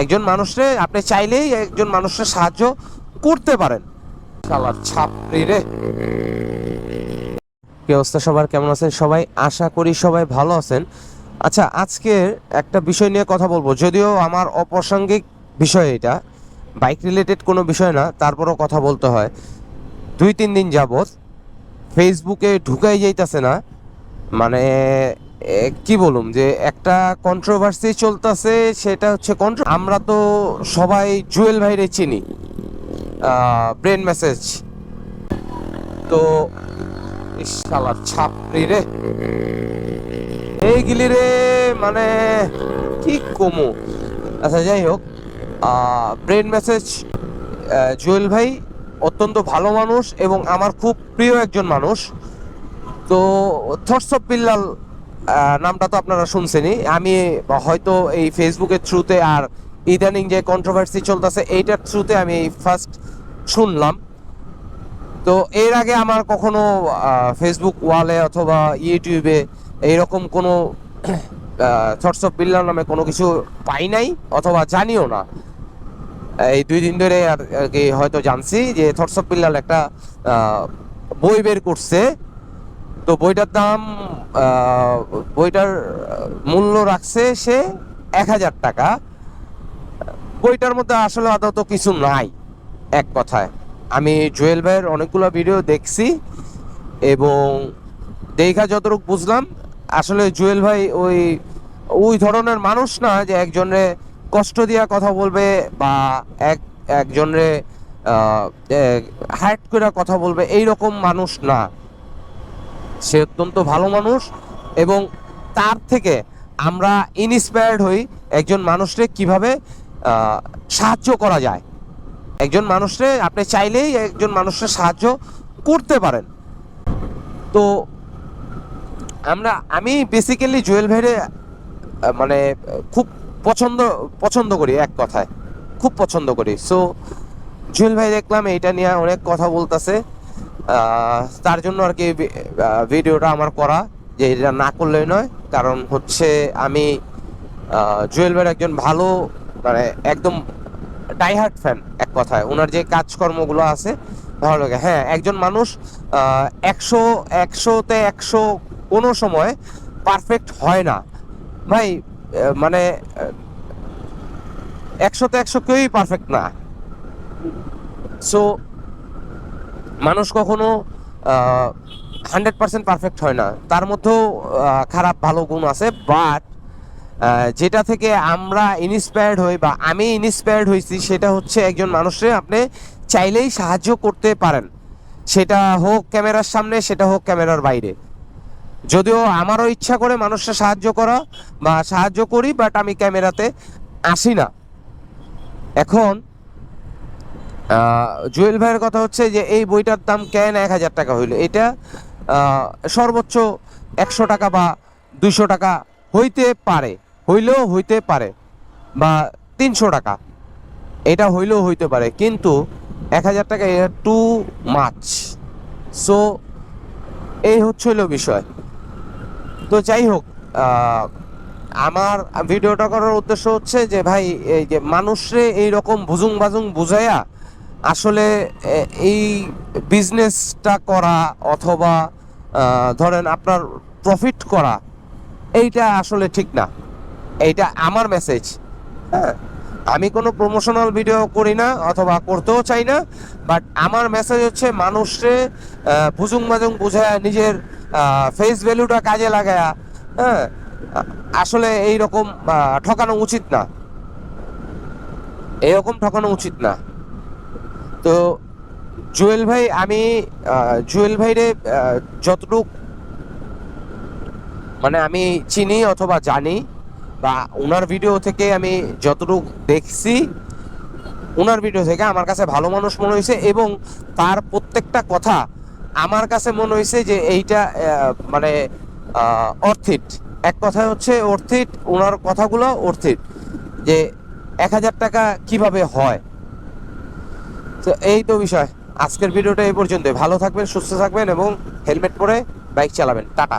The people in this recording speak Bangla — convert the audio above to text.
একজন মানুষরে আপনি চাইলেই একজন মানুষের সাহায্য করতে পারেন। শালার ছাপড়ি রে। কি অবস্থা সবার, কেমন আছেন সবাই? আশা করি সবাই ভালো আছেন। আচ্ছা, আজকের একটা বিষয় নিয়ে কথা বলবো, যদিও আমার অপ্রাসঙ্গিক বিষয়, এটা বাইক রিলেটেড কোনো বিষয় না, তারপরও কথা বলতে হয়। 2-3 দিন যাবৎ ফেসবুকে ঢুকাই যাইতেছে না, মানে কি বলুম যে একটা কন্ট্রোভার্সি চলতেছে। সেটা হচ্ছে আমরা তো সবাই জুয়েল ভাইরে চিনি, ব্রেন মেসেজ। তো শালার ছাপড়ি রে, এই গিলি রে, মানে কি কমু। আচ্ছা, যাই হোক, ব্রেন মেসেজ জুয়েল ভাই অত্যন্ত ভালো মানুষ এবং আমার খুব প্রিয় একজন মানুষ। তো থটস অফ বিল্লাল নামটা তো আপনারা শুনছেনই। আমি হয়তো এই ফেসবুকের থ্রুতে আর ইদানিং যে কন্ট্রোভার্সি চলতেছে এইটার থ্রুতে আমি ফার্স্ট শুনলাম। তো এর আগে আমার কখনো ফেসবুক ওয়ালে অথবা ইউটিউবে এইরকম কোনো থটস অফ বিল্লাল নামে কোনো কিছু পাই নাই অথবা জানিও না। এই 2 দিন ধরে আর কি হয়তো জানছি যে থটস অফ বিল্লাল একটা বই বের করছে। তো বইটার দাম, বইটার মূল্য রাখছে সে 1000 টাকা। বইটার মধ্যে আসলে আদৌ কিছু নাই, এক কথায়। আমি জুয়েল ভাইয়ের অনেকগুলো ভিডিও দেখছি এবং দেখা যতটুকু বুঝলাম, আসলে জুয়েল ভাই ওই ওই ধরনের মানুষ না যে একজনে কষ্ট দিয়া কথা বলবে বা একজনে হার্ট করে কথা বলবে, এই রকম মানুষ না। সে অত্যন্ত ভালো মানুষ এবং তার থেকে আমরা ইন্সপায়ার্ড হই একজন মানুষকে কিভাবে সাহায্য করা যায়। একজন মানুষরে আপনি চাইলেই একজন মানুষের সাহায্য করতে পারেন। তো আমি বেসিক্যালি জুয়েল ভাইরে মানে খুব পছন্দ করি, এক কথায় খুব পছন্দ করি। সো জুয়েল ভাই দেখলাম এইটা নিয়ে অনেক কথা বলতেছে, তার জন্য আর কি ভিডিওটা আমার করা, যে এটা না করলেই নয়। কারণ হচ্ছে আমি জুয়েল ভাইয়ের একজন ভালো, মানে একদম ডাইহার্ট ফ্যান, এক কথায়। ওনার যে কাজকর্মগুলো আছে ভালো লাগে। হ্যাঁ, একজন মানুষ 100-তে 100 কোনো সময় পারফেক্ট হয় না ভাই। মানে 100-তে 100 কেউই পারফেক্ট না। সো মানুষ কখনো 100% পারফেক্ট হয় না, তার মধ্যেও খারাপ ভালো গুণ আছে। বাট যেটা থেকে আমরা ইন্সপায়ার্ড হই বা আমি ইন্সপায়ার্ড হয়েছি, সেটা হচ্ছে একজন মানুষের আপনি চাইলেই সাহায্য করতে পারেন, সেটা হোক ক্যামেরার সামনে, সেটা হোক ক্যামেরার বাইরে। যদিও আমারও ইচ্ছা করে মানুষের সাহায্য করা বা সাহায্য করি, বাট আমি ক্যামেরাতে আসি না। এখন জুয়েল ভাইয়ের কথা হচ্ছে যে এই বইটার দাম কেন 1000 টাকা হইলো। এটা সর্বোচ্চ 100 টাকা বা 200 টাকা হইলেও হইতে পারে, বা 300 টাকা এটা হইলেও হইতে পারে, কিন্তু 1000 টাকা এটা টু মাচ। সো এই হলো বিষয়। তো যাই হোক, আমার ভিডিওটা করার উদ্দেশ্য হচ্ছে যে ভাই, এই যে মানুষরে এইরকম ভুজুং বাজুং বুঝাইয়া আসলে এই বিজনেসটা করা অথবা ধরেন আপনার প্রফিট করা, এইটা আসলে ঠিক না। এইটা আমার মেসেজ। হ্যাঁ, আমি কোনো প্রমোশনাল ভিডিও করি না অথবা করতেও চাই না, বাট আমার মেসেজ হচ্ছে মানুষরে ভুজুং বাজুং বুঝায়া নিজের ফেস ভ্যালুটা কাজে লাগায়া, হ্যাঁ, আসলে এইরকম ঠকানো উচিত না, এরকম ঠকানো উচিত না। তো জুয়েল ভাই, আমি জুয়েল ভাইরে যতটুক মানে আমি চিনি অথবা জানি, বা ওনার ভিডিও থেকে আমি যতটুক দেখছি, ওনার ভিডিও থেকে আমার কাছে ভালো মানুষ মনে হয়েছে এবং তার প্রত্যেকটা কথা আমার কাছে মনে হয়েছে যে এইটা মানে অর্থিত। এক কথায় হচ্ছে অর্থিত, ওনার কথাগুলো অর্থিত, যে 1000 টাকা কিভাবে হয়। তো এই তো বিষয়। আজকের ভিডিওটা এই পর্যন্ত। ভালো থাকবেন, সুস্থ থাকবেন এবং হেলমেট পরে বাইক চালাবেন। টাটা।